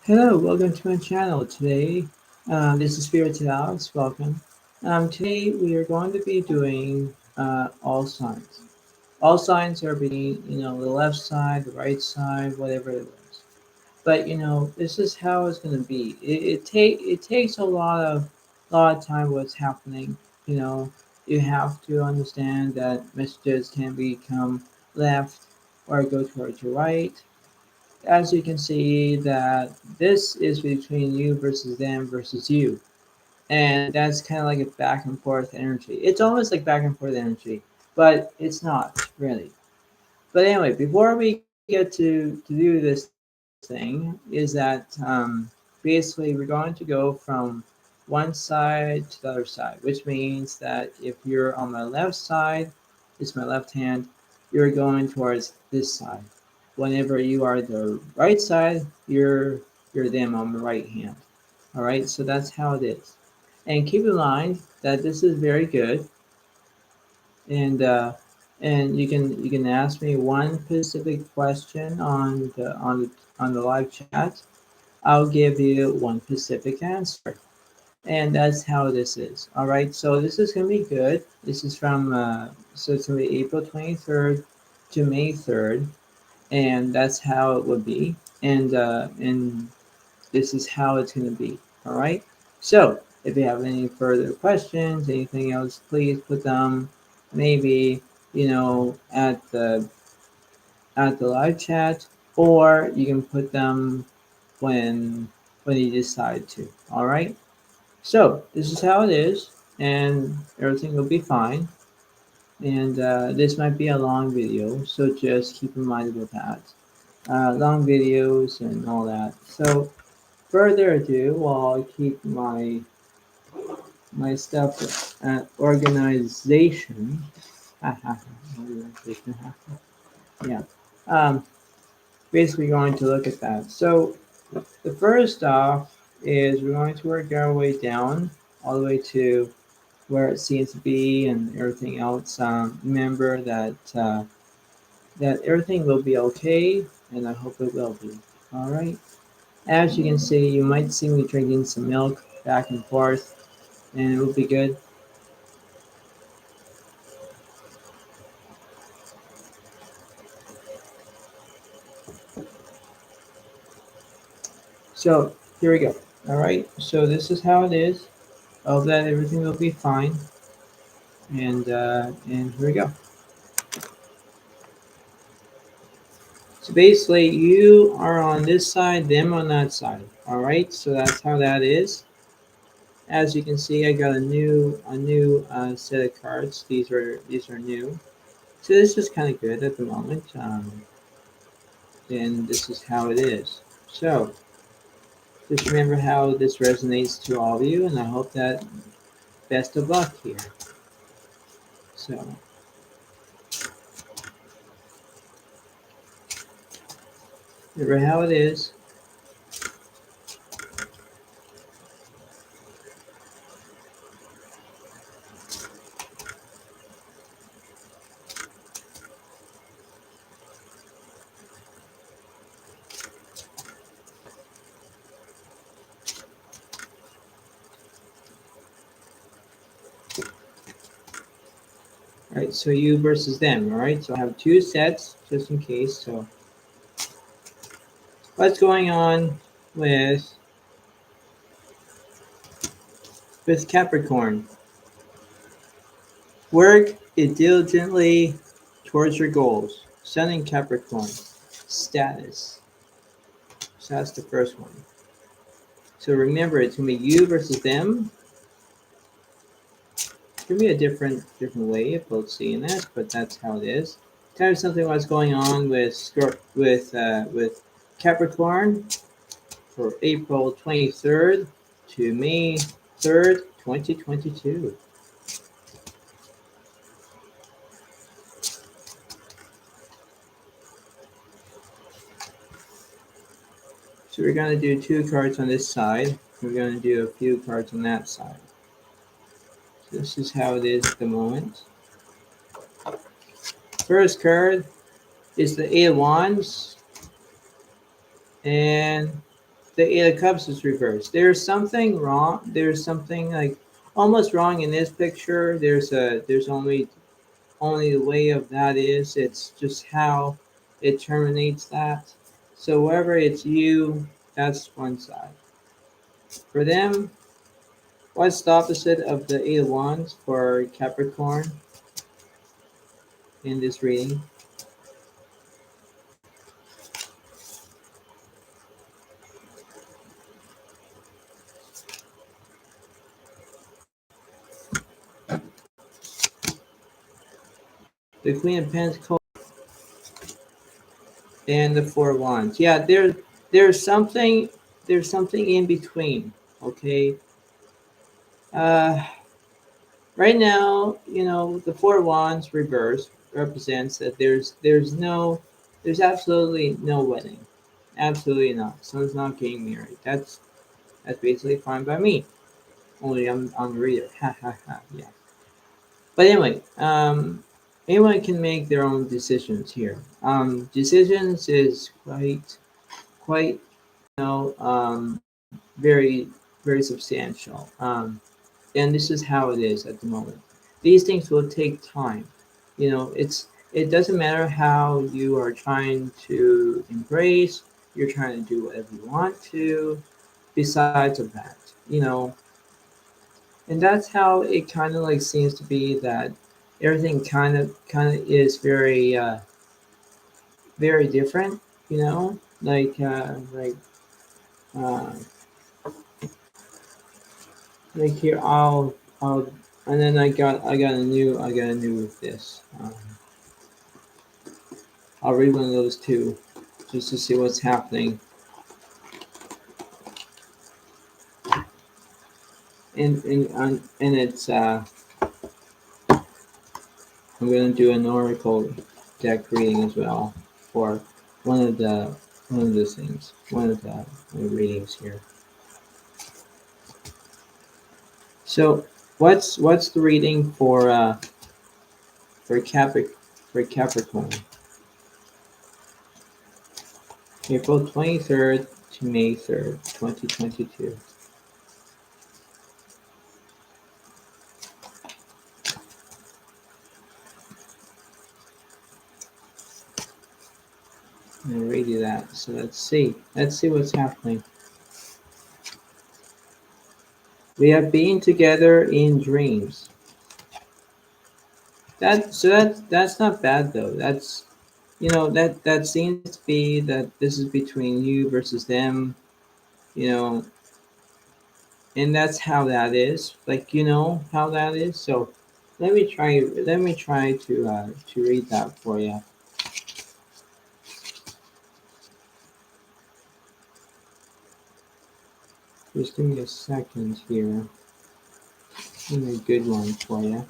Hello, welcome to my channel. Today, this is Spirited Alex. Welcome. Today, we are going to be doing all signs. All signs are being, the left side, the right side, whatever it is. But this is how it's going to be. It takes a lot of time. What's happening? You know, you have to understand that messages can become left or go towards your right. As you can see that this is between you versus them versus you, and that's kind of like a back and forth energy. It's almost like back and forth energy, but it's not really. But anyway, before we get to do this thing is that basically we're going to go from one side to the other side, which means that if you're on my left side, it's my left hand, you're going towards this side. Whenever you are the right side, you're them on the right hand. All right, so that's how it is. And keep in mind that this is very good, and you can ask me one specific question on the live chat. I'll give you one specific answer, and that's how this is. All right, so this is gonna be good. This is from so it's gonna be April 23rd to May 3rd, and that's how it would be. And this is how it's gonna be. All right. So if you have any further questions, anything else, please put them maybe at the live chat, or you can put them when when you decide to. All right. So this is how it is, and everything will be fine. And this might be a long video, so just keep in mind with that. Long videos and all that. So further ado, while I keep my stuff at organization. Organization. Yeah. Um, Basically going to look at that. So the first off is we're going to work our way down all the way to where it seems to be and everything else. Remember that everything will be okay, and I hope it will be. All right. As you can see, you might see me drinking some milk back and forth, and it will be good. So here we go. All right. So this is how it is. Of that, everything will be fine. And here we go. So basically, you are on this side, them on that side. All right. So that's how that is. As you can see, I got a new set of cards. These are new. So this is kind of good at the moment. And this is how it is. So just remember how this resonates to all of you, and I hope that best of luck here. So remember how it is. All right, so you versus them. All right, so I have two sets just in case. So what's going on with with Capricorn? Work it diligently towards your goals. Sun in Capricorn. Status. So that's the first one. So remember, it's gonna be you versus them. It's gonna be a different way of both seeing that, but that's how it is. Tell me something what's going on with Capricorn for April 23rd to May 3rd, 2022. So we're going to do two cards on this side. We're going to do a few cards on that side. So this is how it is at the moment. First card is the Eight of Wands, and the Eight of Cups is reversed. There's something wrong. There's something like almost wrong in this picture. There's only the way of that is it's just how it terminates that. So wherever it's you, that's one side. For them, what's the opposite of the Eight of Wands for Capricorn in this reading? The Queen of Pentacles and the Four of Wands. Yeah, there's something there's something in between. Okay. Uh, right now, the Four of Wands reverse represents that there's absolutely no wedding, absolutely not. Someone's not getting married. That's basically fine by me. Only I'm the reader. Ha ha ha. Yeah. But anyway, anyone can make their own decisions here. Decisions is quite very very substantial. And this is how it is at the moment. These things will take time. It doesn't matter how you are trying to embrace. You're trying to do whatever you want to. Besides of that, and that's how it kind of like seems to be that everything kind of is very different. Uh, like here I'll and then I got a new this. I'll read one of those too, just to see what's happening. And it's I'm gonna do an oracle deck reading as well for one of the one of those things, one of the readings here. So what's the reading for Capricorn? April 23rd to May 3rd, 2022. I'm gonna read you that. So let's see. Let's see what's happening. We have been together in dreams. That's not bad though. That seems to be that this is between you versus them, you know, and that's how that is. Like how that is. So let me try to read that for you. Just give me a second here. Give me a good one for you.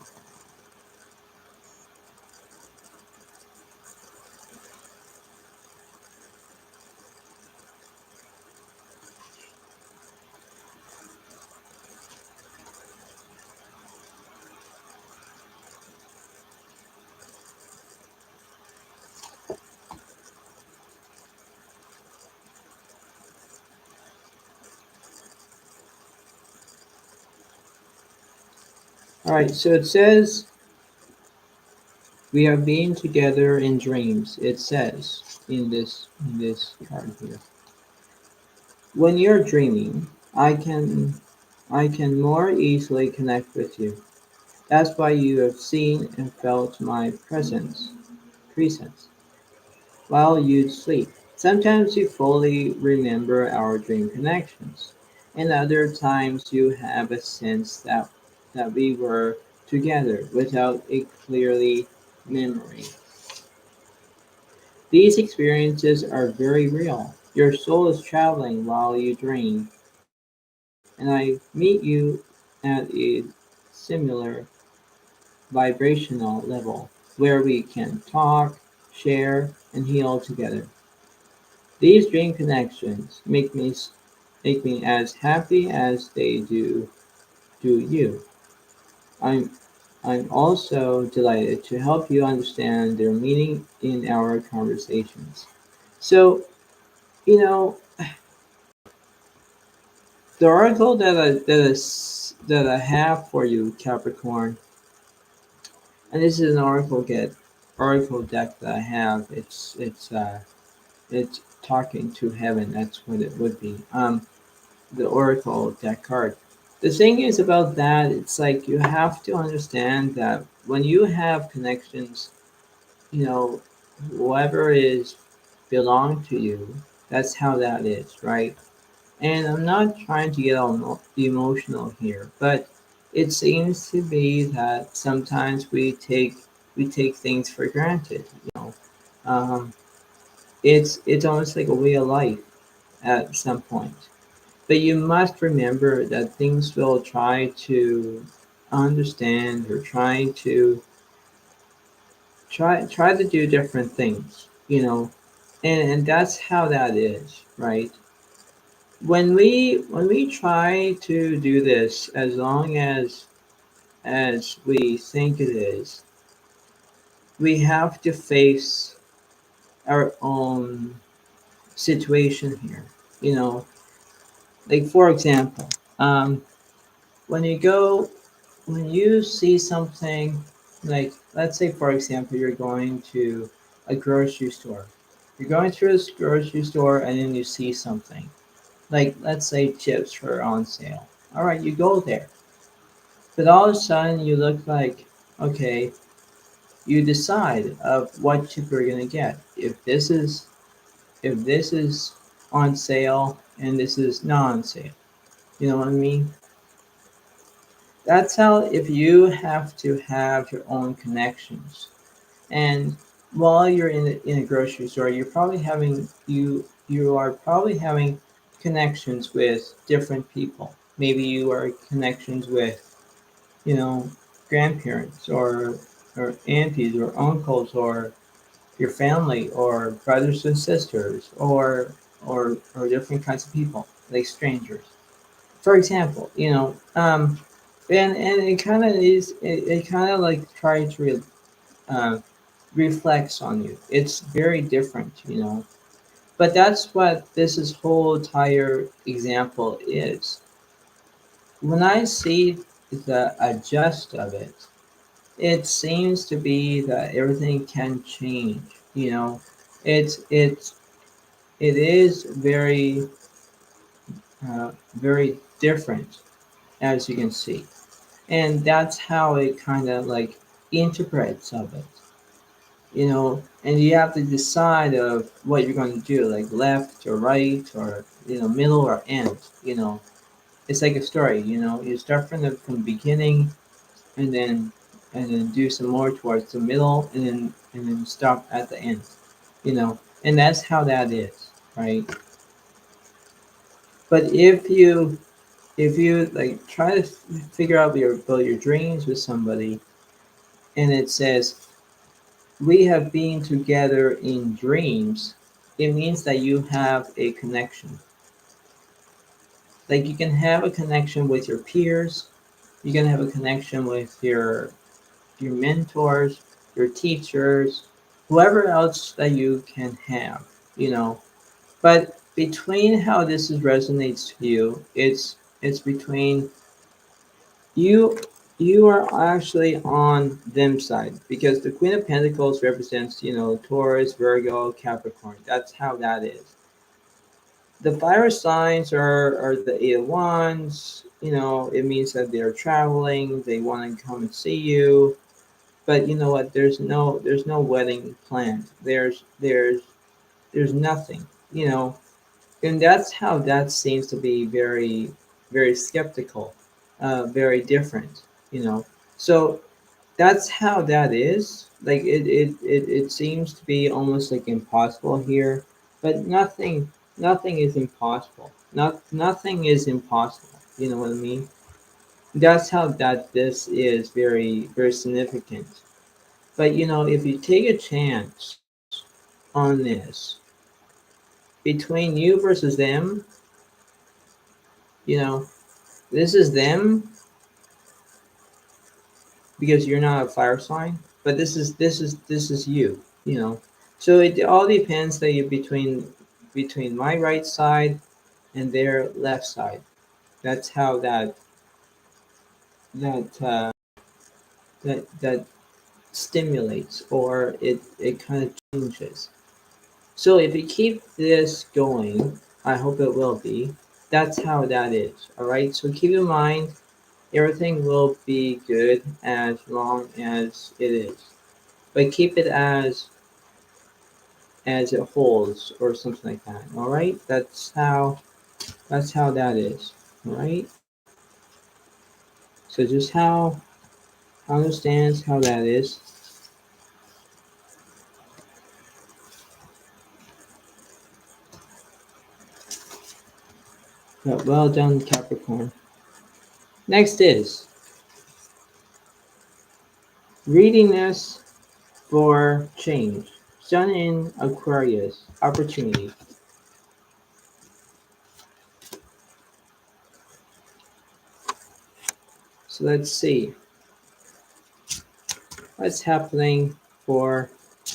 All right, so it says we have been together in dreams. It says in this card here. When you're dreaming, I can more easily connect with you. That's why you have seen and felt my presence while you sleep. Sometimes you fully remember our dream connections, and other times you have a sense that we were together without a clearly memory. These experiences are very real. Your soul is traveling while you dream, and I meet you at a similar vibrational level where we can talk, share, and heal together. These dream connections make me as happy as they do you. I'm I'm also delighted to help you understand their meaning in our conversations. So, you know, The oracle that I have for you, Capricorn, and this is an oracle deck that I have. It's talking to heaven. That's what it would be. The oracle deck card. The thing is about that, it's like you have to understand that when you have connections, you know, whoever is belong to you, that's how that is, right? And I'm not trying to get all emotional here, but it seems to be that sometimes we take things for granted. Um, it's almost like a way of life at some point. But you must remember that things will try to understand or try to do different things, and that's how that is, right? When we try to do this, as long as we think it is, we have to face our own situation here. You know, like for example, when you go when you see something, like let's say for example you're going to a grocery store. You're going through this grocery store and then you see something. Like let's say chips are on sale. All right, you go there. But all of a sudden you look like, okay, you decide of what chip you're gonna get. If this is on sale and this is not on sale. You know what I mean? That's how, if you have to have your own connections. And while you're in a grocery store, you are probably having connections with different people. Maybe you are connections with, you know, grandparents or aunties or uncles or your family or brothers and sisters or different kinds of people, like strangers. For example, and it kind of like try to uh, reflects on you. It's very different, But that's what this is whole entire example is. When I see the adjust of it, it seems to be that everything can change. It's it is very different, as you can see, and that's how it kind of like interprets of it. And you have to decide of what you're going to do, like left or right or middle or end. It's like a story. You start from the beginning, and then do some more towards the middle, and then stop at the end. And that's how that is, right? But if you like try to figure out your dreams with somebody, and it says we have been together in dreams, it means that you have a connection. Like you can have a connection with your peers, you can have a connection with your mentors, your teachers, whoever else that you can have, you know. But between how this resonates to you, it's between you you are actually on them side, because the Queen of Pentacles represents, Taurus, Virgo, Capricorn. That's how that is. The fire signs are the Eight of Wands. It means that they're traveling, they want to come and see you. But you know what? There's no wedding planned. There's nothing. And that's how that seems to be very, very skeptical, very different. So that's how that is. Like it seems to be almost like impossible here, but nothing is impossible. Nothing is impossible. You know what I mean? That's how that this is very, very significant. But if you take a chance on this, between you versus them, you know, this is them because you're not a fire sign, but this is you. So it all depends that you between my right side and their left side. That's how that that stimulates, or it kind of changes. So if you keep this going, I hope it will be. That's how that is. All right. So keep in mind, everything will be good as long as it is. But keep it as it holds, or something like that. All right. That's how that is. All right. So just how understands how that is. But well done, Capricorn. Next is readiness for change. Sun in Aquarius, opportunity. So let's see what's happening for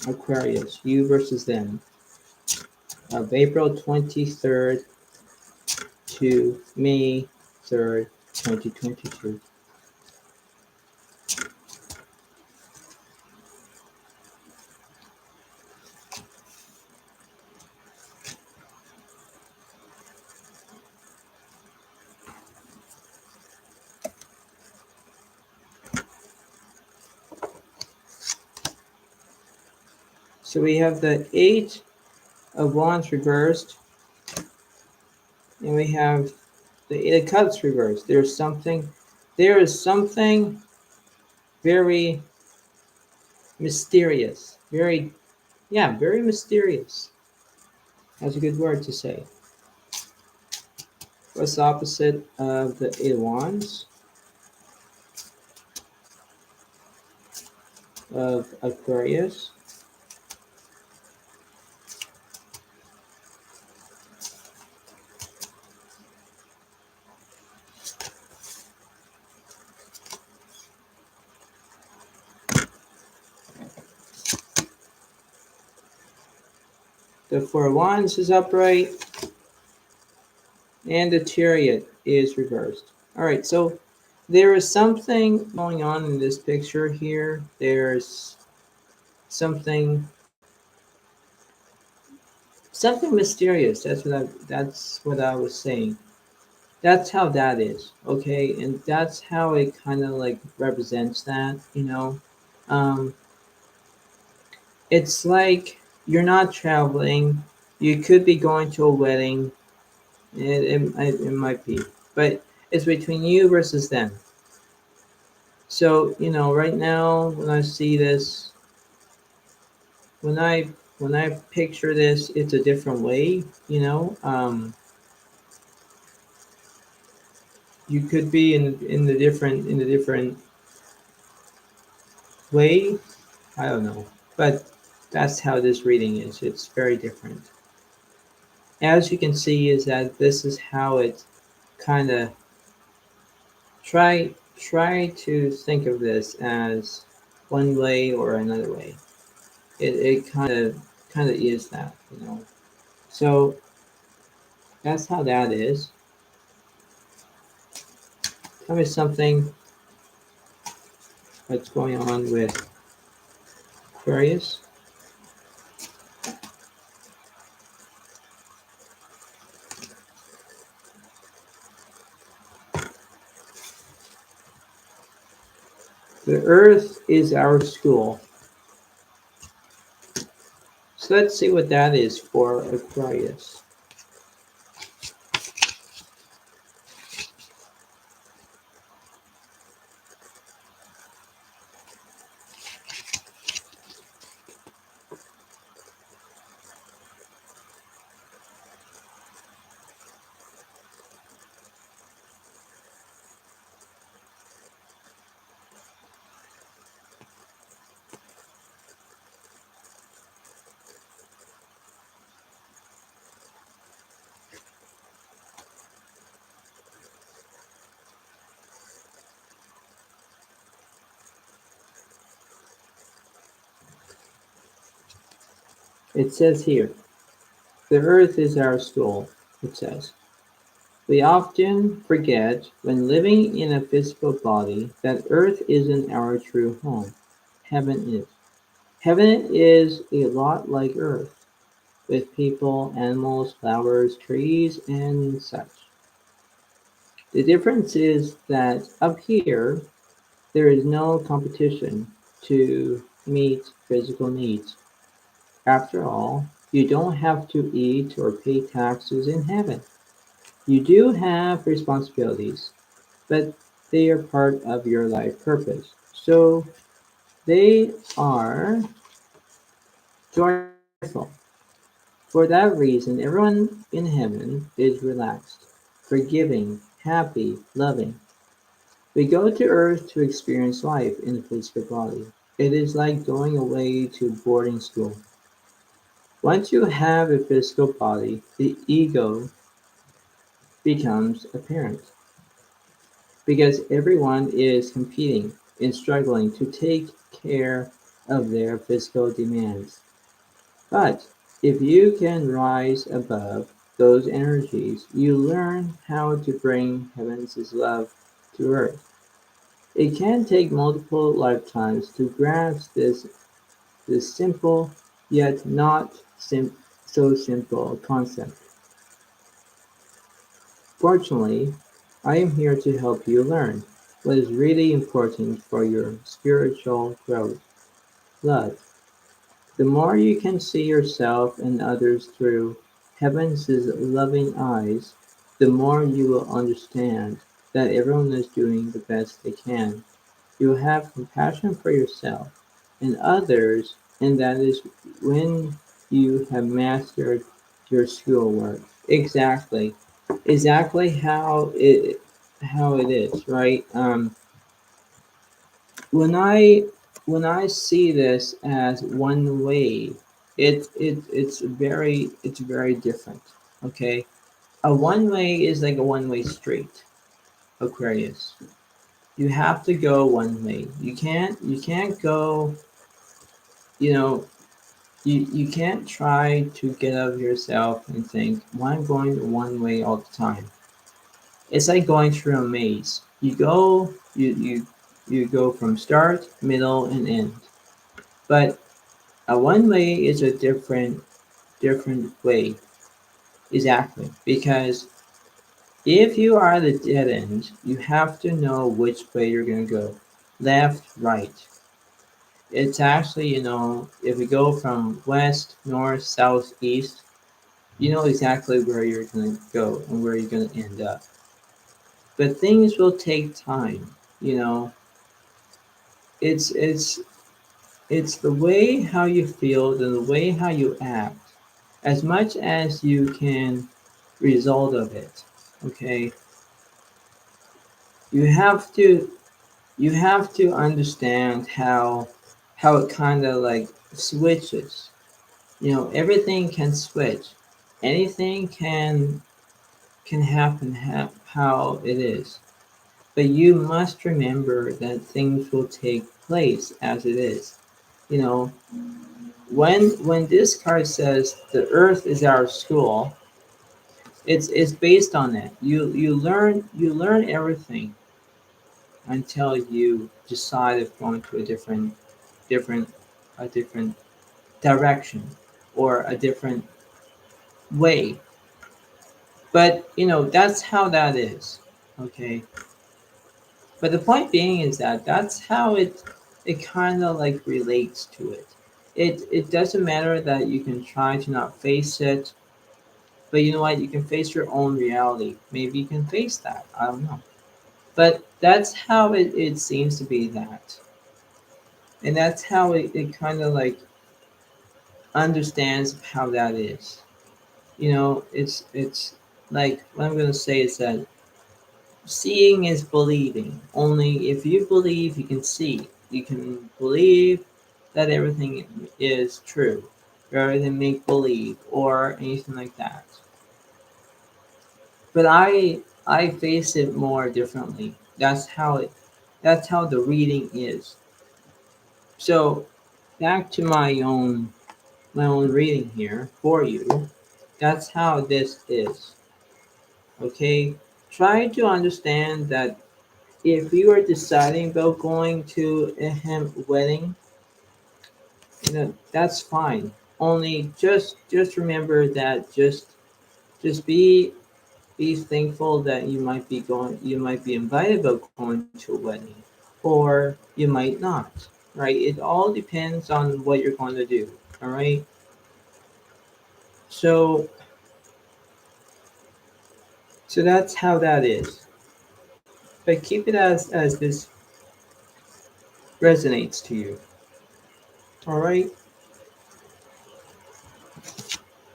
Aquarius, you versus them, of April 23rd to May 3rd, 2022. So we have the Eight of Wands reversed, and we have the Eight of Cups reversed. There is something very mysterious, very mysterious. That's a good word to say. What's the opposite of the Eight of Wands? Of Aquarius. The Four of Wands is upright, and the Chariot is reversed. All right, so there is something going on in this picture here. There's something mysterious. That's what I was saying. That's how that is, okay? And that's how it kind of like represents that. Um, it's like you're not traveling. You could be going to a wedding. It might be, but it's between you versus them. So right now, when I see this, when I picture this, it's a different way. You could be in the different way. I don't know, but that's how this reading is. It's very different. As you can see, is that this is how it kind of try to think of this as one way or another way. It kind of is that. So that's how that is. Tell me something that's going on with Aquarius. The Earth is our school. So let's see what that is for Aquarius. It says here, the Earth is our school, it says. We often forget when living in a physical body that Earth isn't our true home. Heaven is. Heaven is a lot like Earth, with people, animals, flowers, trees, and such. The difference is that up here, there is no competition to meet physical needs. After all, you don't have to eat or pay taxes in heaven. You do have responsibilities, but they are part of your life purpose. So they are joyful. For that reason, everyone in heaven is relaxed, forgiving, happy, loving. We go to earth to experience life in the physical body. It is like going away to boarding school. Once you have a physical body, the ego becomes apparent because everyone is competing and struggling to take care of their physical demands. But if you can rise above those energies, you learn how to bring heaven's love to earth. It can take multiple lifetimes to grasp this simple yet not so simple concept. Fortunately, I am here to help you learn what is really important for your spiritual growth. Love. The more you can see yourself and others through heaven's loving eyes, the more you will understand that everyone is doing the best they can. You will have compassion for yourself and others, and that is when you have mastered your schoolwork. Exactly, exactly how it is, right? When I see this as one way, it's very different. Okay, a one way is like a one way street, Aquarius. You have to go one way. You can't go. You know, you can't try to get out of yourself and think, well, I'm going one way all the time. It's like going through a maze. You go from start, middle, and end. But a one way is a different way. Exactly. Because if you are at a dead end, you have to know which way you're gonna go. Left, right. It's actually, if you go from west, north, south, east, you know exactly where you're gonna go and where you're gonna end up. But things will take time, you know. It's it's it's the way how you feel and the way how you act, as much as you can result of it. Okay, you have to you have to understand how it kind of like switches. Everything can switch. Anything can happen how it is. But you must remember that things will take place as it is. You know, when this card says the earth is our school, it's based on that. You learn everything until you decide of going to different a different direction or a different way. But that's how that is. Okay. But the point being is that that's how it kind of like relates to it. It doesn't matter that you can try to not face it, but you know what? You can face your own reality. Maybe you can face that. I don't know. But that's how it seems to be that. And that's how it kind of like understands how that is. It's like what I'm gonna say is that seeing is believing. Only if you believe, you can see. You can believe that everything is true, rather than make believe or anything like that. But I face it more differently. That's how the reading is. So back to my own reading here for you. That's how this is. Okay, try to understand that if you are deciding about going to a him wedding, that's fine. Only just remember that just be thankful that you might be invited about going to a wedding, or you might not. Right? It all depends on what you're going to do. All right. So so that's how that is. But keep it as this resonates to you. All right,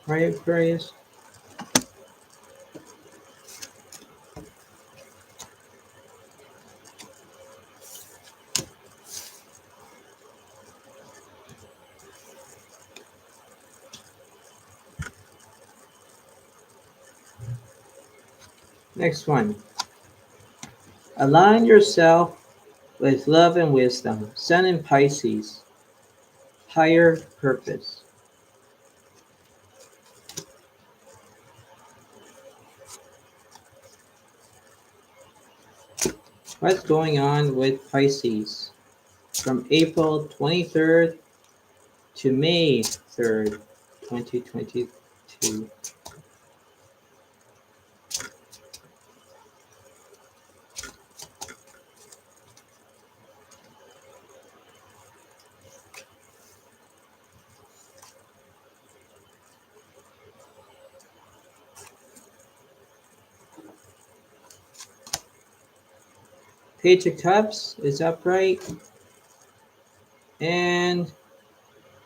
right, Aquarius. Next one. Align yourself with love and wisdom. Sun in Pisces. Higher purpose. What's going on with Pisces from April 23rd to May 3rd, 2022? Page of Cups is upright, and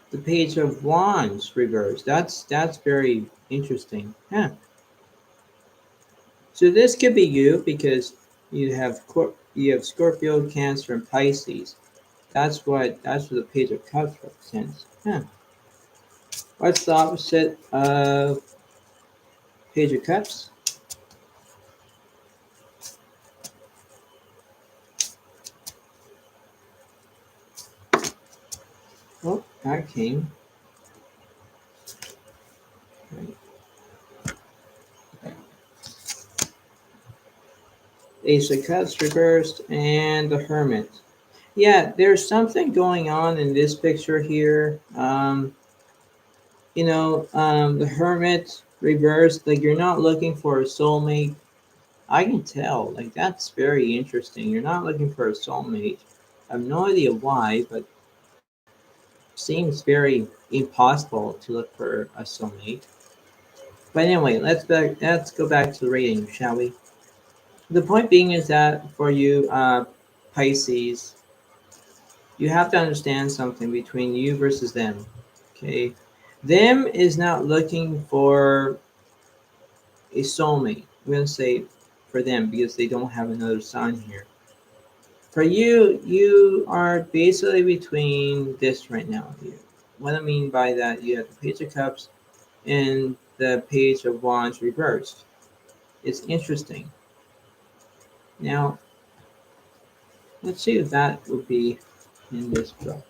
the Page of Wands reversed. That's very interesting. Huh. So this could be you because you have Scorpio, Cancer, and Pisces. That's what the Page of Cups represents. Huh. What's the opposite of Page of Cups? Oh, that came. Right. Ace of Cups reversed and the Hermit. Yeah, there's something going on in this picture here. The Hermit reversed. Like you're not looking for a soulmate. I can tell. Like that's very interesting. You're not looking for a soulmate. I have no idea why, but seems very impossible to look for a soulmate. But anyway, let's go back to the reading, shall we? The point being is that for you, Pisces, you have to understand something between you versus them. Okay, them is not looking for a soulmate. We're gonna say for them because they don't have another sign here. For you, you are basically between this right now. What I mean by that, you have the Page of Cups and the Page of Wands reversed. It's interesting. Now, let's see if that would be in this book.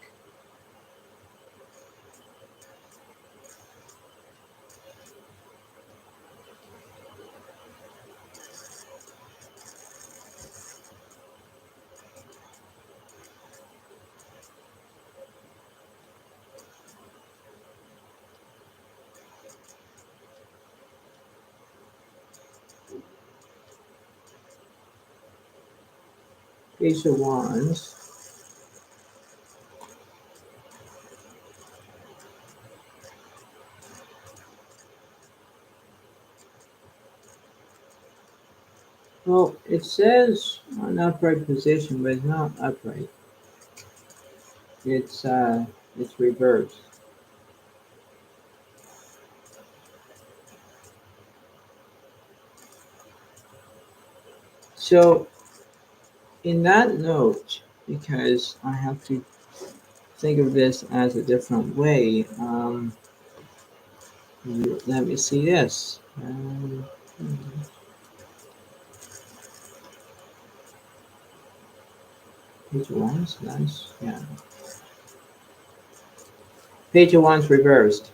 Page of Wands. Well, it says an upright position, but it's not upright. It's reversed. So in that note, because I have to think of this as a different way, let me see this. Page of Wands, nice, yeah. Page of Wands reversed.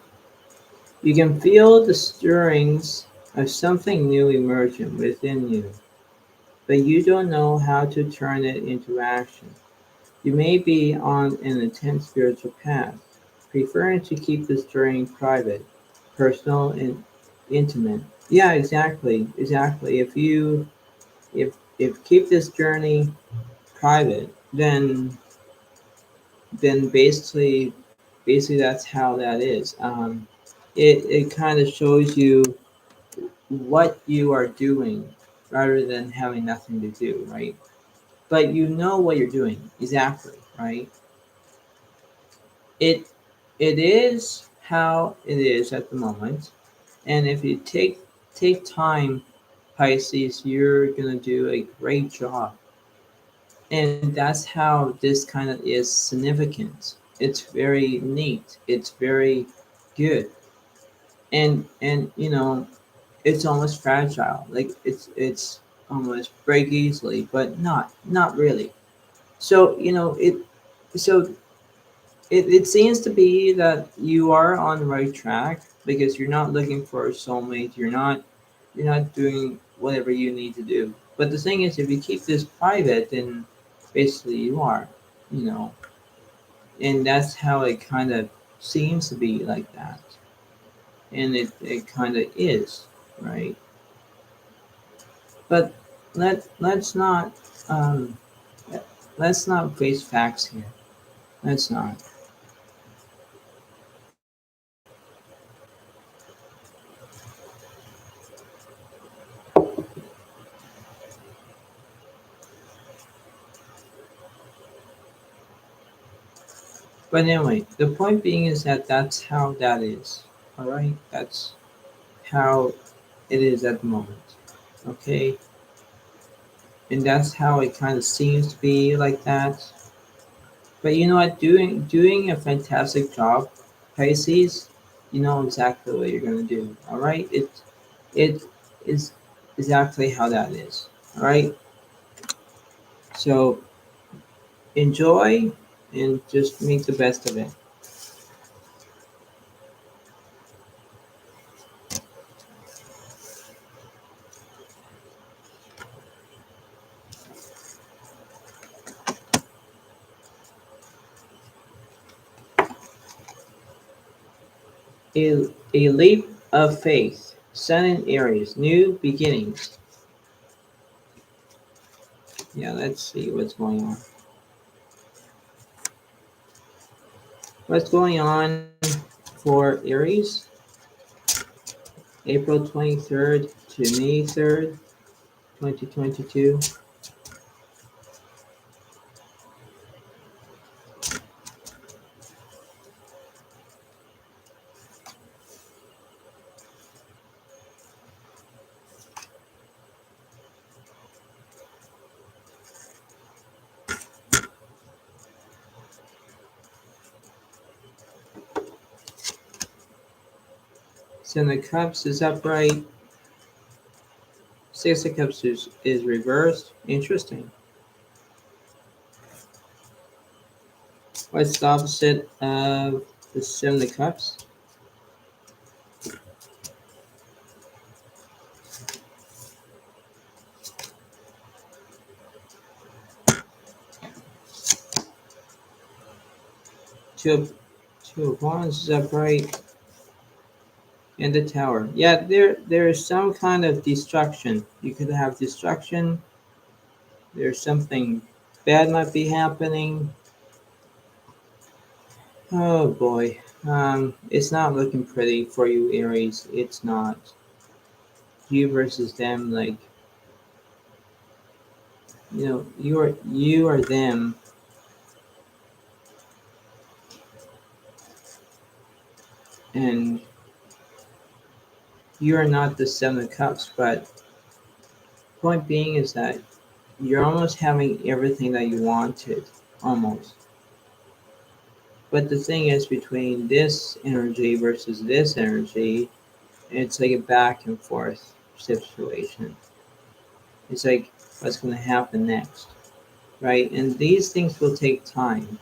You can feel the stirrings of something new emerging within you, but you don't know how to turn it into action. You may be on an intense spiritual path, preferring to keep this journey private, personal, and intimate. Yeah, exactly, exactly. If keep this journey private, then basically that's how that is. It kind of shows you what you are doing rather than having nothing to do, right? But you know what you're doing exactly, right? It it is how it is at the moment, and if you take time, Pisces, you're gonna do a great job, and that's how this kind of is significant. It's very neat. It's very good, and it's almost fragile. Like it's almost break easily, but not really. So so it seems to be that you are on the right track because you're not looking for a soulmate. You're not doing whatever you need to do. But the thing is, if you keep this private, then basically you are, you know, and that's how it kind of seems to be like that, and it kind of is, right? But let's not um, let's not face facts here. Let's not. But anyway, the point being is that that's how that is. All right, that's how it is at the moment. Okay, and that's how it kind of seems to be like that. But you know what? Doing a fantastic job, Pisces. You know exactly what you're gonna do. All right, it is exactly how that is. All right, so enjoy and just make the best of it. A leap of faith. Sun in Aries. New beginnings. Yeah, let's see what's going on. What's going on for Aries? April 23rd to May 3rd, 2022. Seven of Cups is upright. Six of Cups is reversed. Interesting. What's the opposite of the Seven of Cups? Two of, two of Wands is upright. And the Tower. Yeah, there is some kind of destruction. You could have destruction. There's something bad might be happening. Oh boy. It's not looking pretty for you, Aries. It's not. You versus them, like, you are them, and you are not the Seven of Cups. But point being is that you're almost having everything that you wanted, almost. But the thing is, between this energy versus this energy, it's like a back and forth situation. It's like what's going to happen next, right? And these things will take time,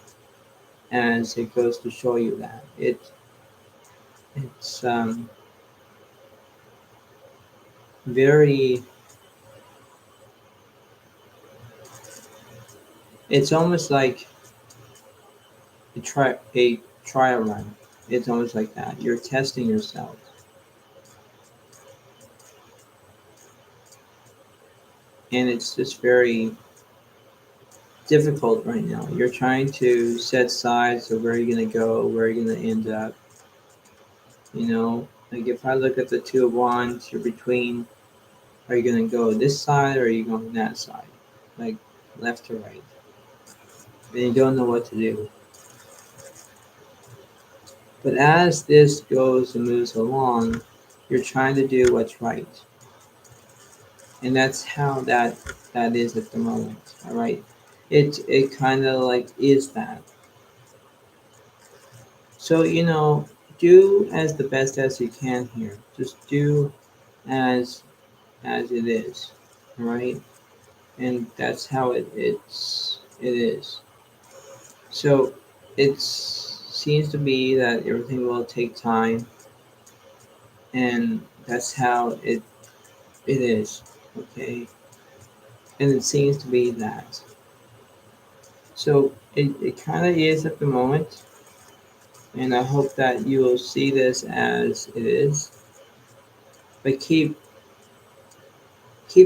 as it goes to show you that it's very, it's almost like a trial run. It's almost like that. You're testing yourself. And it's just very difficult right now. You're trying to set sides of where you're going to go, where you're going to end up. You know, like if I look at the Two of Wands, you're between, are you going to go this side or are you going that side? Like left to right. And you don't know what to do. But as this goes and moves along, you're trying to do what's right. And that's how that is at the moment. All right. It kind of like is that. So, do as the best as you can here. Just do as it is. All right. And that's how it is. So it seems to be that everything will take time, and that's how it is. Okay. And it seems to be that. So it kind of is at the moment, and I hope that you will see this as it is. But keep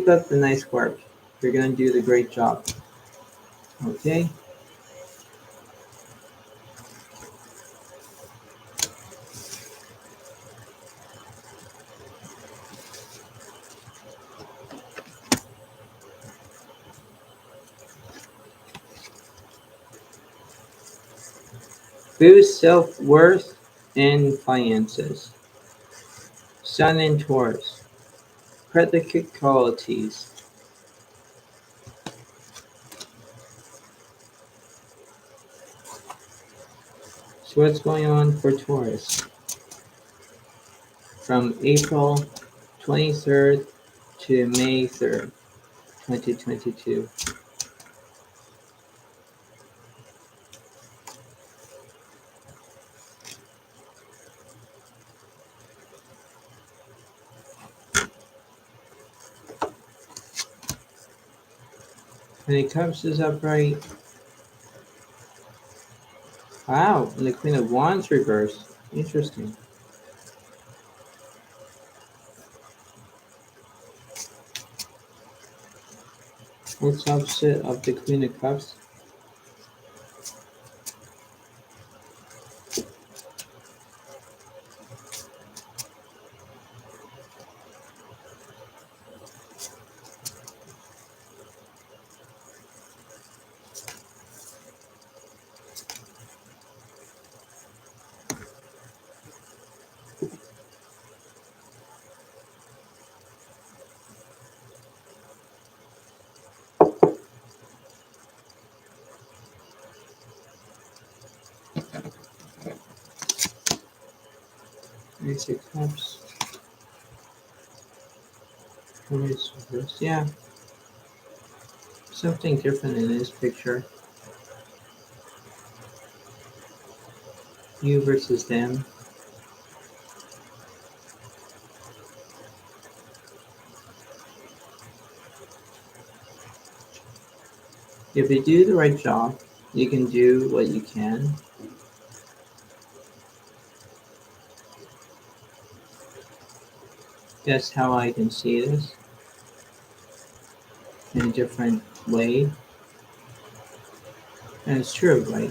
up the nice work. You're gonna do the great job. Okay? Boost self-worth and finances. Sun in Taurus. Predicate qualities. So what's going on for Taurus? From April 23rd to May 3rd, 2022. When it comes to upright, wow, and the Queen of Wands reversed. Interesting. What's opposite of the Queen of Cups? Ace of Cups. Ace of Cups. Yeah, something different in this picture. You versus them. If you do the right job, you can do what you can. That's how I can see this in a different way. And it's true, right?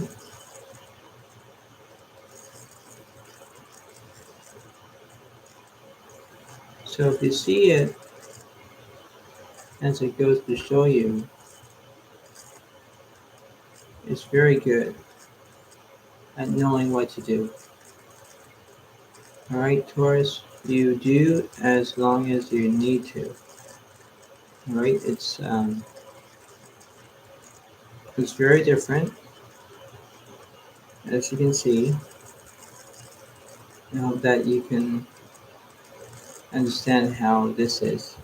So if you see it as it goes to show you, it's very good at knowing what to do. All right, Taurus, you do as long as you need to. All right, it's very different, as you can see. I hope that you can understand how this is.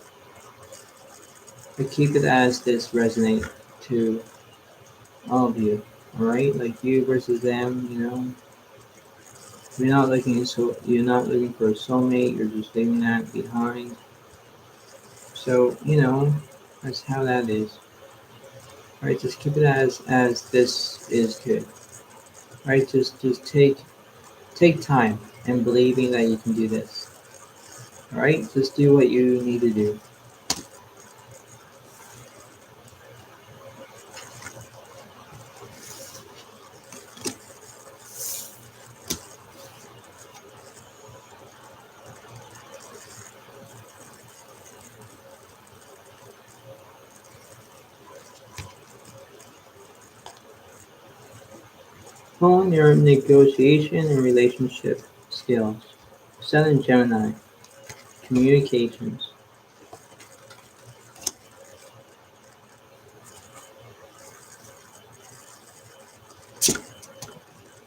But keep it as this resonate to all of you. All right, like you versus them. You're not looking for a soulmate. You're just leaving that behind. So, that's how that is. Right? Just keep it as this is good. Right? Just take time and believing that you can do this. All right? Just do what you need to do. Hone your negotiation and relationship skills. Sun in Gemini. Communications.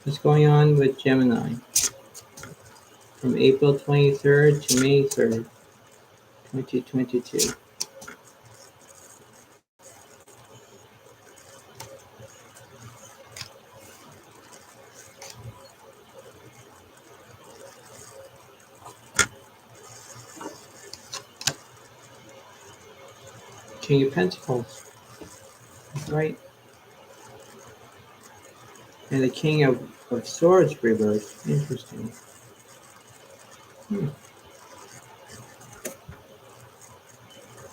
What's going on with Gemini? From April 23rd to May 3rd, 2022. King of Pentacles. Right? And the King of Swords reversed. Interesting.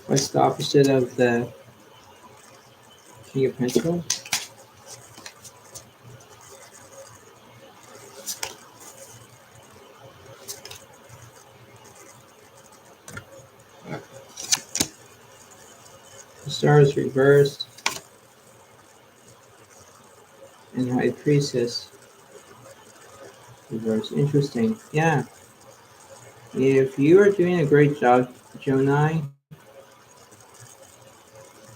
What's the opposite of the King of Pentacles? The Star is reversed. And High Priestess reversed. Interesting. Yeah. If you are doing a great job, Gemini,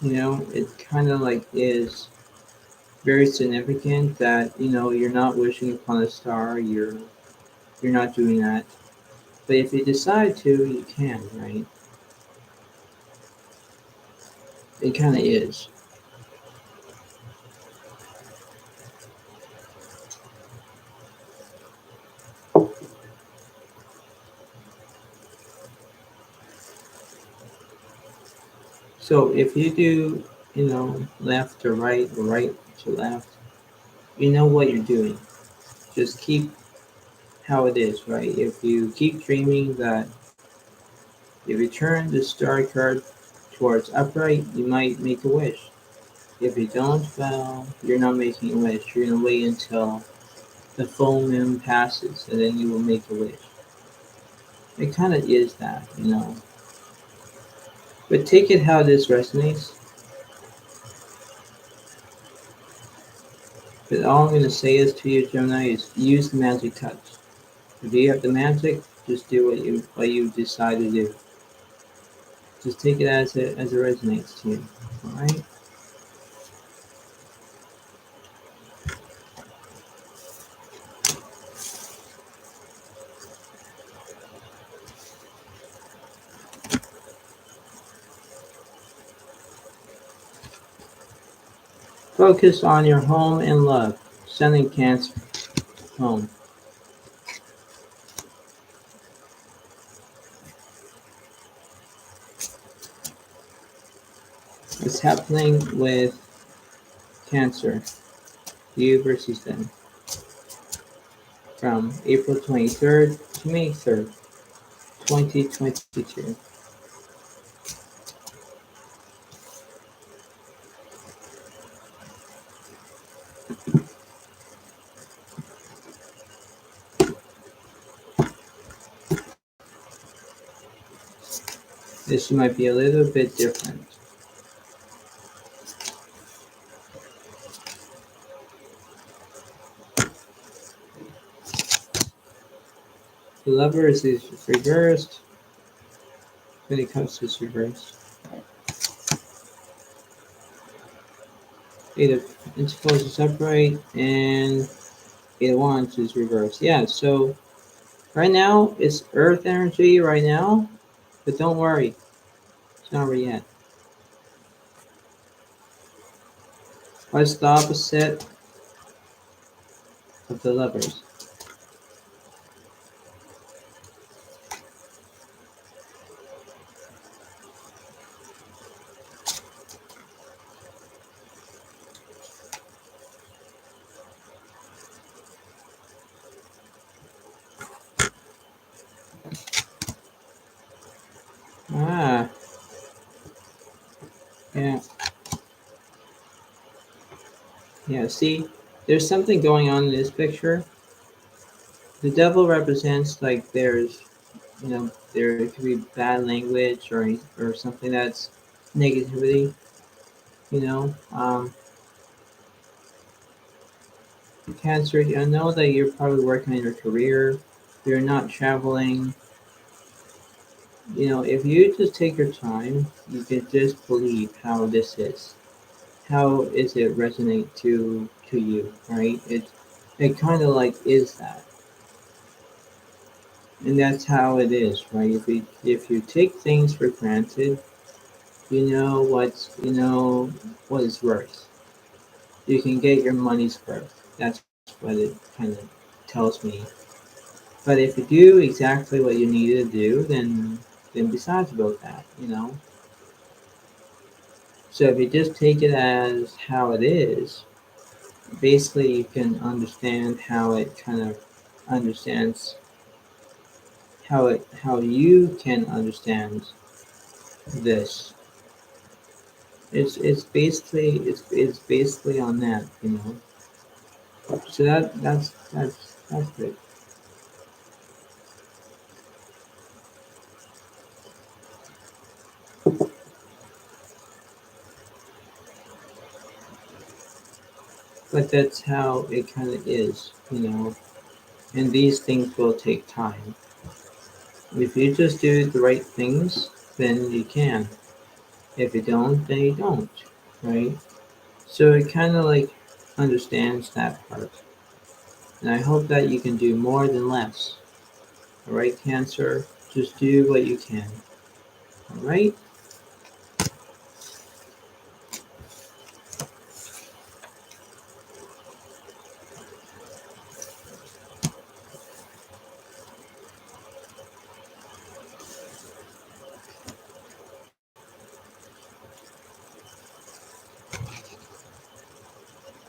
it kind of like is very significant that you're not wishing upon a star. You're not doing that. But if you decide to, you can, right? It kind of is. So if you do, left to right or right to left, you know what you're doing. Just keep how it is, right? If you keep dreaming that if you turn the star card towards upright, you might make a wish. If you don't, well, you're not making a wish. You're going to wait until the full moon passes and then you will make a wish. It kind of is that. But take it how this resonates. But all I'm going to say is to you, Gemini, is use the magic touch. If you have the magic, just do what you decide to do. Just take it as it resonates to you. All right. Focus on your home and love. Sending Cancer home. What's happening with Cancer? You versus them. From April 23rd to May 3rd, 2022. This might be a little bit different. The Lovers is reversed. When it comes to this reverse. Eight of Pentacles is upright and Eight of Wands is reversed. Yeah, so right now it's Earth energy right now, but don't worry, it's not over yet. What's the opposite of the Lovers? Yeah, see, there's something going on in this picture. The devil represents like there's, there could be bad language or something that's negativity. You know, Cancer. I know that you're probably working on your career. You're not traveling. If you just take your time, you can just believe how this is. How is it resonate to you, right? It kind of like is that, and that's how it is, right? If you take things for granted, what it's worth. You can get your money's worth. That's what it kind of tells me. But if you do exactly what you need to do, then besides about that. So if you just take it as how it is, basically you can understand how it kind of understands how you can understand this. It's basically on that. So that's good. But that's how it kind of is. And these things will take time. If you just do the right things, then you can. If you don't, then you don't, right? So it kind of like understands that part. And I hope that you can do more than less. All right, Cancer? Just do what you can. All right?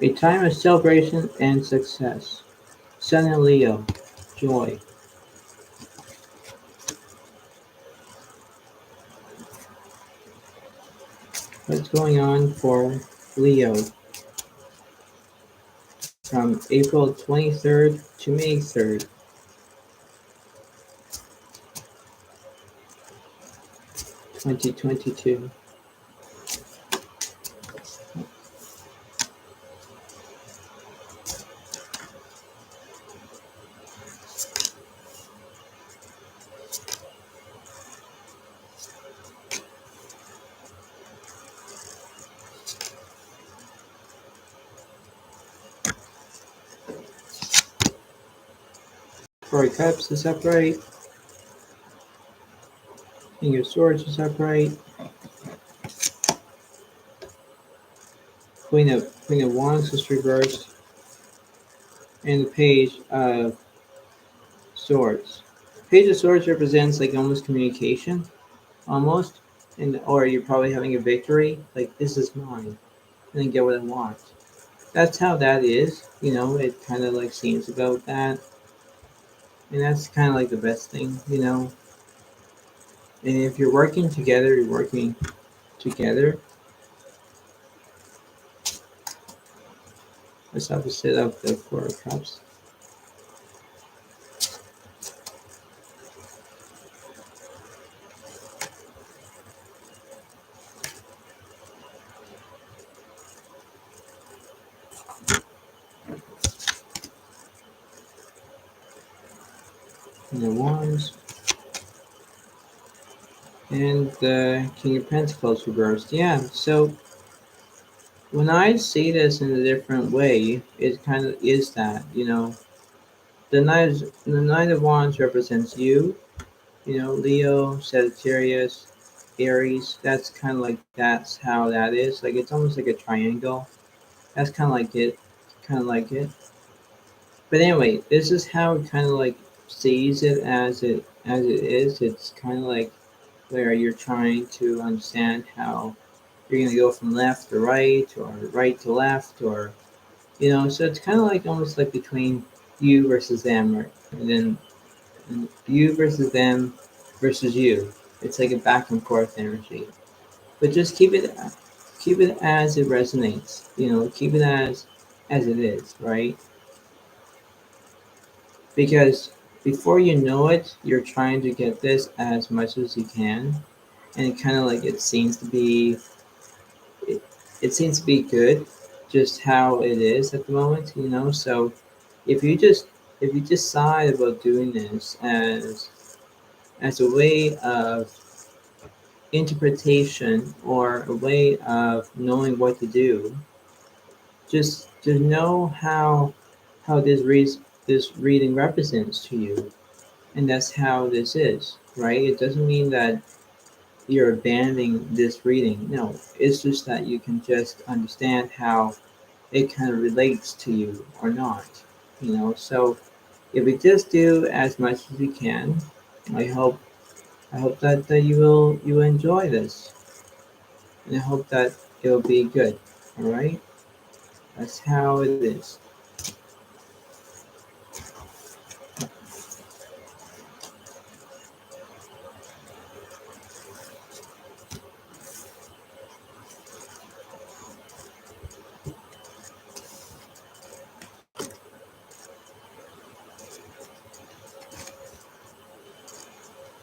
A time of celebration and success. Sun and Leo, joy. What's going on for Leo from April 23rd to May 3rd, 2022? Four of Cups is upright. King of Swords is upright. Queen of Wands is reversed. And the Page of Swords. Page of Swords represents like almost communication, almost, and or you're probably having a victory, like this is mine, and then get what I want. That's how that is. It kind of like seems about that, and that's kind of like the best thing. And if you're working together, you're working together. That's opposite of the Four of Cups. And the Wands. And the King of Pentacles reversed. Yeah, so when I see this in a different way, it kind of is that. The Knight of Wands represents you, Leo, Sagittarius, Aries. That's kind of like that's how that is. Like it's almost like a triangle. That's kind of like it. Kind of like it. But anyway, this is how it kind of like sees it as it is. It's kind of like where you're trying to understand how you're going to go from left to right or right to left or. So it's kind of like almost like between you versus them, and then you versus them versus you. It's like a back and forth energy. But just keep it as it resonates. Keep it as as it is, right? Because before you know it, you're trying to get this as much as you can, and it kind of like it, it seems to be good, just how it is at the moment, you know. So if you just if you decide about doing this as a way of interpretation or a way of knowing what to do, just to know how this reading represents to you, and that's how this is, right? It doesn't mean that you're abandoning this reading. No, it's just that you can just understand how it kind of relates to you or not, you know. So if we just do as much as we can, I hope that you will enjoy this, and I hope that it'll be good. All right, that's how it is.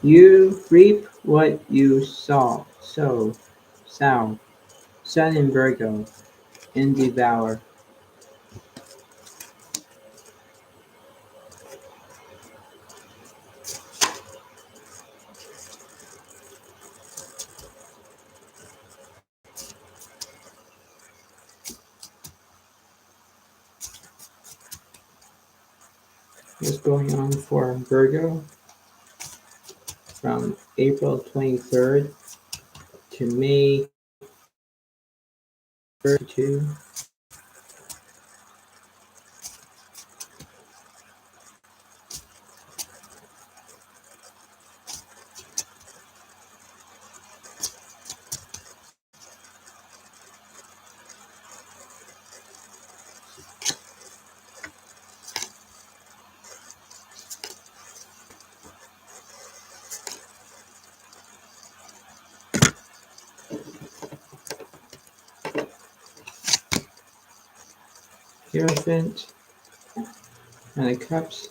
You reap what you sow. Sun in Virgo, and devour. What's going on for Virgo from April 23rd to May 32? Hierophant, Nine of Cups,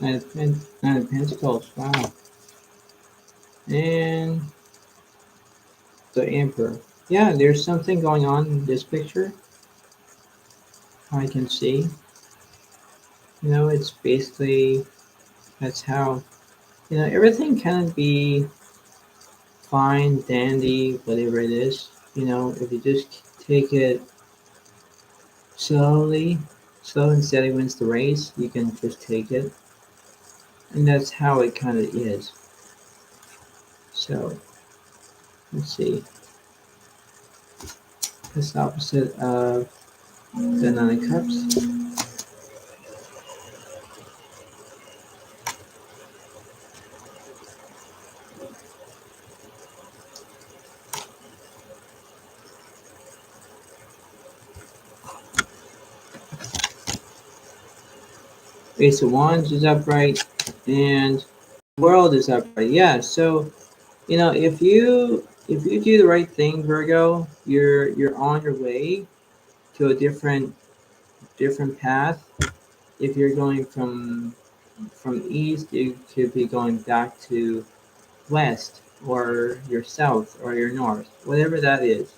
Nine of Pentacles. Wow, and the Emperor. Yeah, there's something going on in this picture. I can see. You know, it's basically that's how everything can be fine, dandy, whatever it is. You know, if you just take it slowly, slow and steady wins the race. You can just take it, and that's how it kind of is. So let's see. That's the opposite of the Nine of Cups. Ace of Wands is upright, and the World is upright. Yeah. So if you do the right thing, Virgo, you're on your way to a different path. If you're going from east, you could be going back to west, or your south, or your north, whatever that is.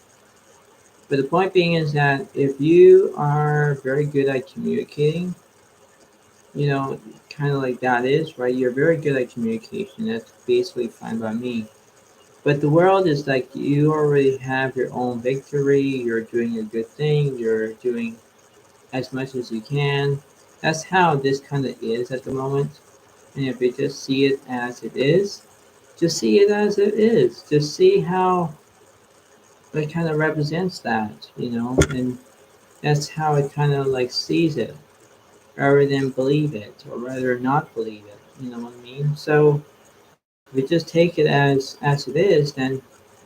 But the point being is that if you are very good at communicating, kind of like that is, right? You're very good at communication. That's basically fine by me. But the world is like you already have your own victory. You're doing a good thing. You're doing as much as you can. That's how this kind of is at the moment. And if you just see it as it is, just see it as it is. Just see how it kind of represents that, and that's how it kind of like sees it, rather than believe it, or rather not believe it. You know what I mean? So if you just take it as it is, then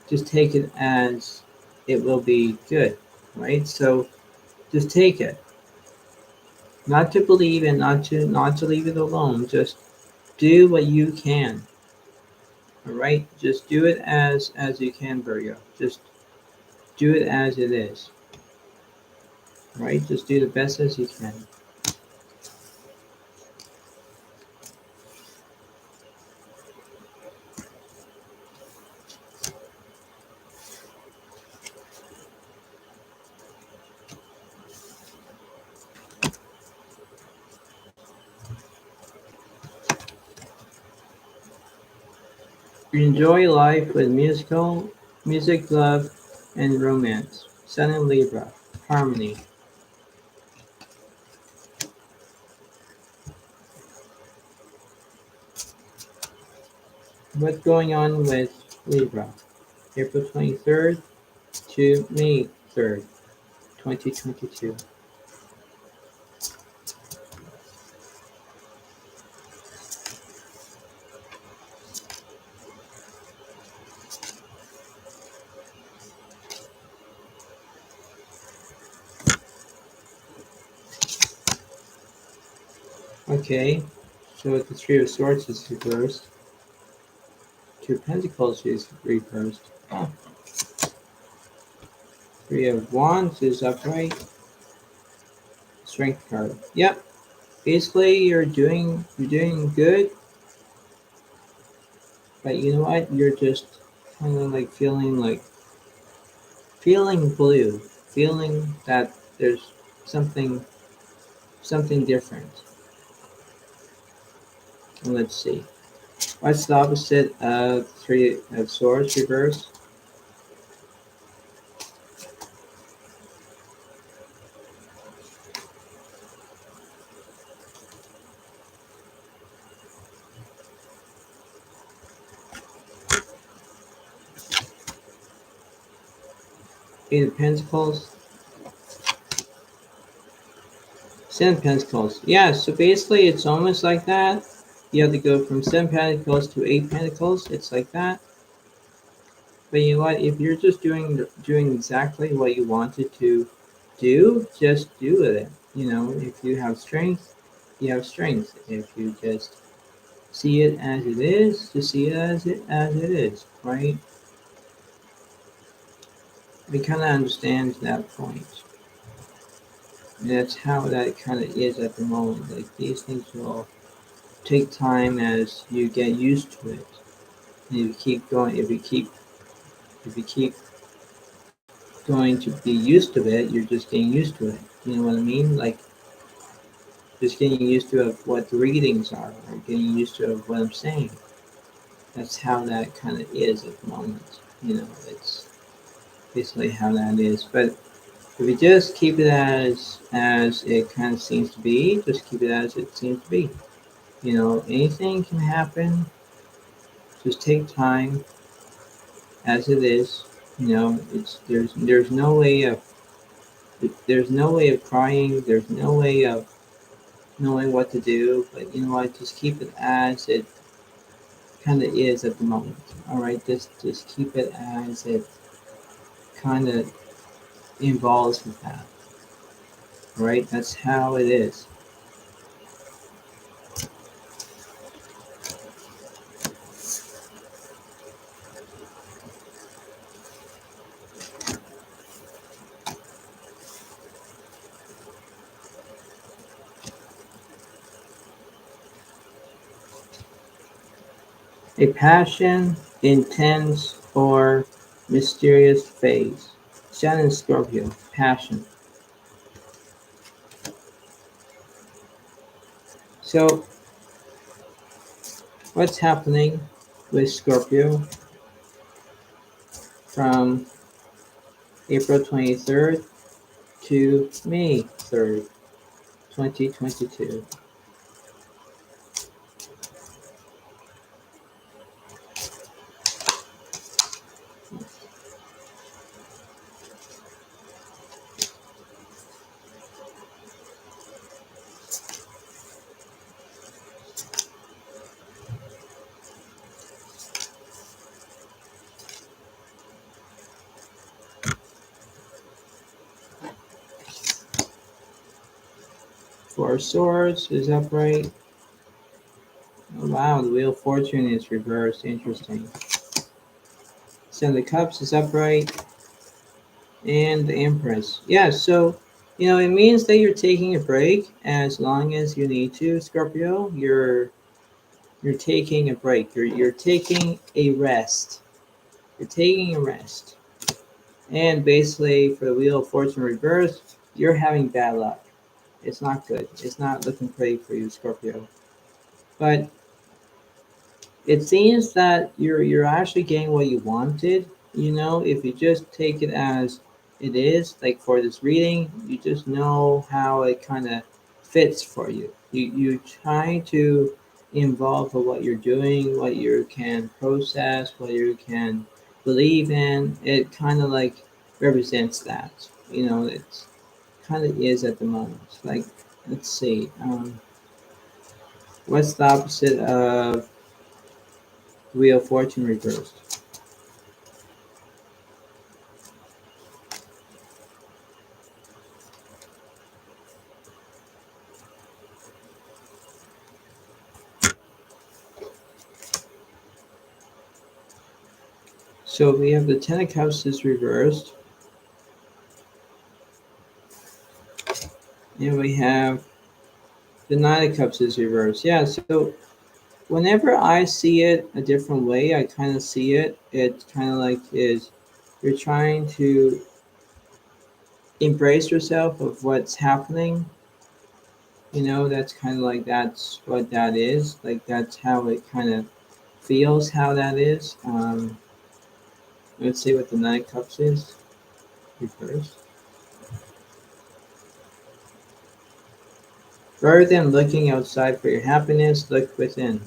just take it as it will be good, right? So just take it, not to believe and not to leave it alone. Just do what you can. All right, just do it as you can, Virgo. Just do it as it is, right? Just do the best as you can. Enjoy life with music, love, and romance. Sun in Libra, harmony. What's going on with Libra? April 23rd to May 3rd, 2022. Okay, so the Three of Swords is reversed. Two of Pentacles is reversed. Oh. Three of Wands is upright. Strength card. Yep. Basically, you're doing good, but you know what? You're just kind of feeling blue, feeling that there's something different. Let's see. What's the opposite of Three of Swords reversed? Eight of Pentacles. Seven Pentacles. Yeah, so basically it's almost like that. You have to go from Seven Pentacles to Eight Pentacles. It's like that. But you know what? If you're just doing exactly what you wanted to do, just do it. You know, if you have strength, you have strength. If you just see it as it is, just see it as it is, right? We kind of understand that point. And that's how that kind of is at the moment. Like these things will take time as you get used to it. And if you keep going, if you keep going to be used to it, you're just getting used to it. You know what I mean? Like just getting used to of what the readings are, or getting used to of what I'm saying. That's how that kind of is at the moment. You know, it's basically how that is. But if you just keep it as it kind of seems to be, just keep it as it seems to be. You know, anything can happen. Just take time as it is. You know, it's there's no way of crying. There's no way of knowing what to do. But you know what? Just keep it as it kind of is at the moment. All right, just keep it as it kind of involves with that. All right, that's how it is. A passion, intense, or mysterious phase. Sun in Scorpio, passion. So, what's happening with Scorpio from April 23rd to May 3rd, 2022? Four of Swords is upright. Oh, wow, the Wheel of Fortune is reversed. Interesting. Seven of Cups is upright. and the Empress. Yeah, so it means that you're taking a break as long as you need to, Scorpio. You're taking a break. You're taking a rest. You're taking a rest. And basically, for the Wheel of Fortune reverse, you're having bad luck. It's not good. It's not looking pretty for you, Scorpio. But it seems that you're actually getting what you wanted. If you just take it as it is, like for this reading, you just know how it kind of fits for you. You try to involve with what you're doing, what you can process, what you can believe in. It kind of like represents that. It's kind of is at the moment. Like, let's see, what's the opposite of Wheel of Fortune reversed? So we have the Ten of Cups is reversed, and we have the Nine of Cups is reversed. Yeah, so whenever I see it a different way, I kind of see it. It kind of like is you're trying to embrace yourself of what's happening. That's kind of like that's what that is. Like that's how it kind of feels. How that is. Let's see what the Nine of Cups is reversed. Rather than looking outside for your happiness, look within.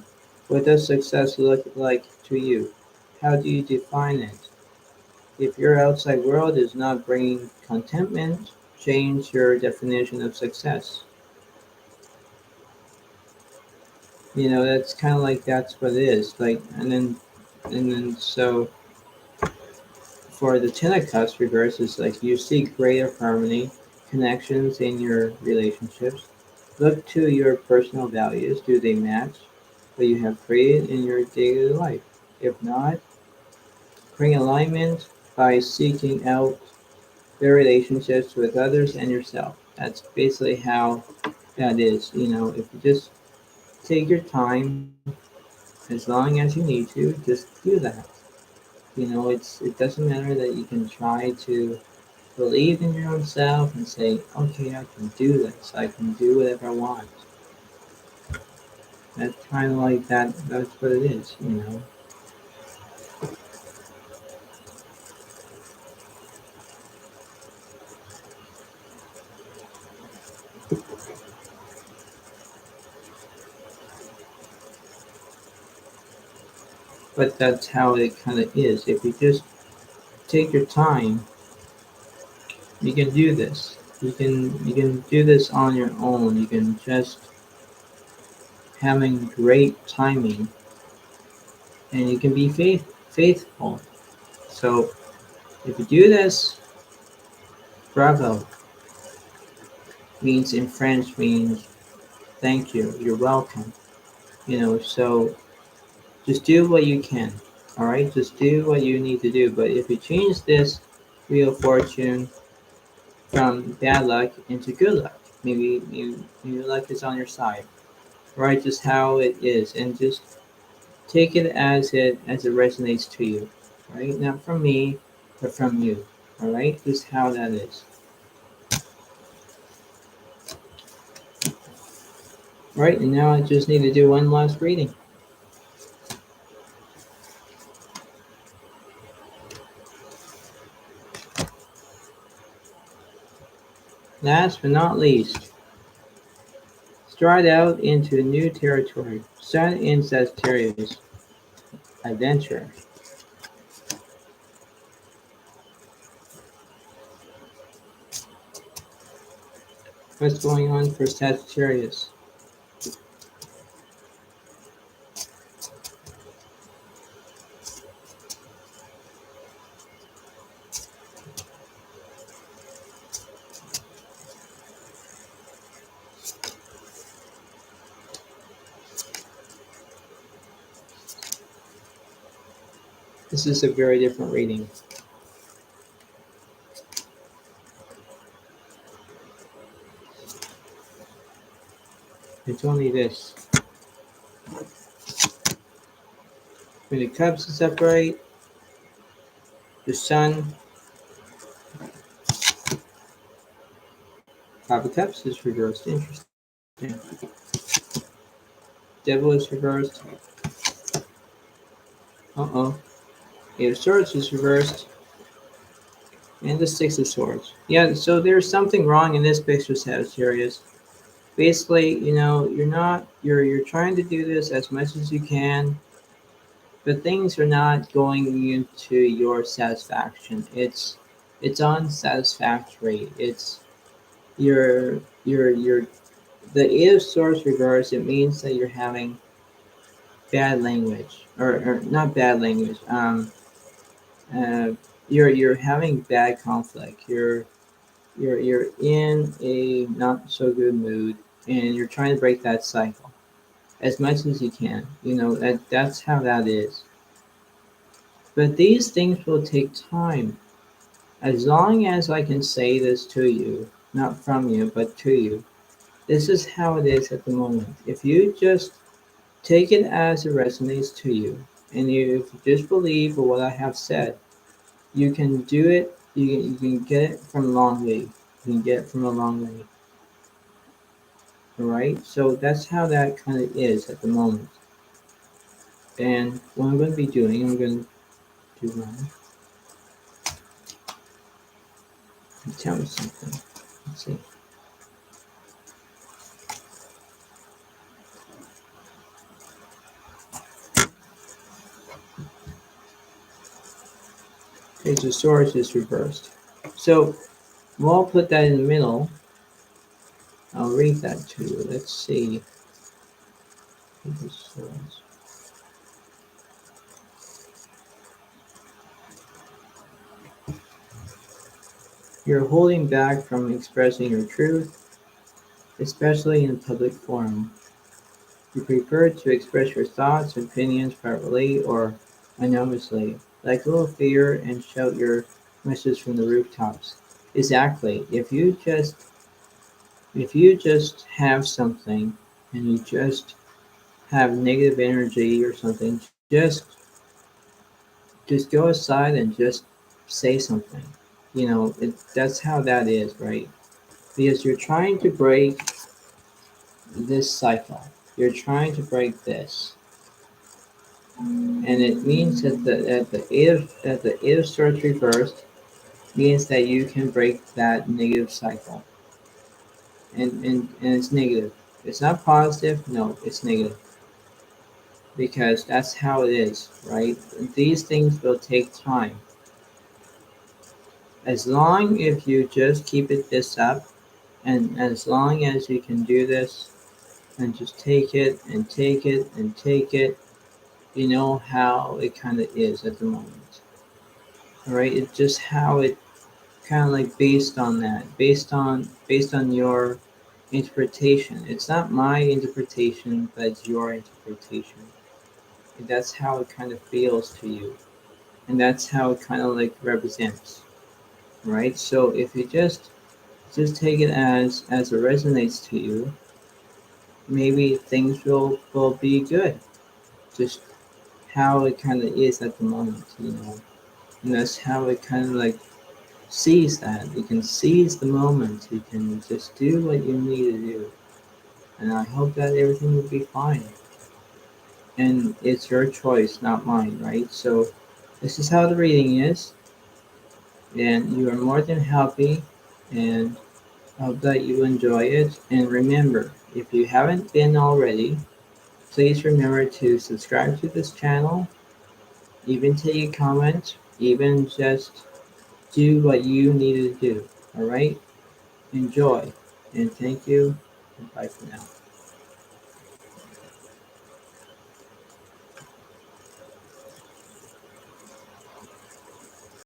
What does success look like to you? How do you define it? If your outside world is not bringing contentment, change your definition of success. That's kind of like that's what it is. Like, and then so for the Ten of Cups reverse is like you seek greater harmony, connections in your relationships. Look to your personal values. Do they match what you have created in your daily life? If not, bring alignment by seeking out their relationships with others and yourself. That's basically how that is. If you just take your time as long as you need to, just do that. It doesn't matter that you can try to believe in your own self and say, okay, I can do this. I can do whatever I want. That's kind of like that. That's what it is. But that's how it kind of is. If you just take your time, you can do this. You can do this on your own. You can just having great timing, and you can be faithful. So if you do this, bravo means in French means thank you. You're welcome. So just do what you can. All right, just do what you need to do. But if you change this Wheel of Fortune from bad luck into good luck, maybe luck is on your side. Right, just how it is, and just take it as it resonates to you. Right, not from me, but from you. All right, just how that is. Right, and now I just need to do one last reading. Last but not least, stride out into new territory. Sun in Sagittarius, adventure. What's going on for Sagittarius? This is a very different reading. It's only this. When the cups is upright, the sun, five of cups is reversed. Interesting. Devil is reversed. Uh-oh. Eight of swords is reversed. And the six of swords. Yeah, so there's something wrong in this picture, Sagittarius. Basically, you're trying to do this as much as you can, but things are not going into your satisfaction. It's unsatisfactory. It's you're the eight of swords reverse. It means that you're having bad language, or not bad language. Uh, you're having bad conflict. You're in a not so good mood, and you're trying to break that cycle as much as you can. That's how that is. But these things will take time. As long as I can say this to you, not from you, but to you, this is how it is at the moment. If you just take it as it resonates to you, and if you just believe what I have said, you can do it. You can get it from a long way. You can get it from a long way. All right. So that's how that kind of is at the moment. And what I'm going to be doing, I'm going to do one. Tell me something. Let's see. Page of Swords is reversed. So we'll put that in the middle. I'll read that to you. Let's see. Page of Swords. You're holding back from expressing your truth, especially in a public forum. You prefer to express your thoughts and opinions privately or anonymously, like a little fear, and shout your message from the rooftops. Exactly. If you just have something and you just have negative energy or something, just go aside and just say something. That's how that is, right? Because you're trying to break this cycle. You're trying to break this. And it means that the eight of swords reversed means that you can break that negative cycle. And it's negative. It's not positive, no, it's negative. Because that's how it is, right? These things will take time. As long as you just keep it this up, and as long as you can do this, and just take it and take it and take it, you know how it kind of is at the moment. All right, it's just how it kind of like based on that, based on your interpretation. It's not my interpretation, but it's your interpretation. And that's how it kind of feels to you, and that's how it kind of like represents, right? So if you just take it as it resonates to you, maybe things will be good. Just how it kind of is at the moment. And that's how it kind of like seize that. You can seize the moment. You can just do what you need to do. And I hope that everything will be fine. And it's your choice, not mine, right? So this is how the reading is. And you are more than happy. And I hope that you enjoy it. And remember, if you haven't been already, please remember to subscribe to this channel, even take a comment, even just do what you need to do. All right? Enjoy. And thank you. And bye for now.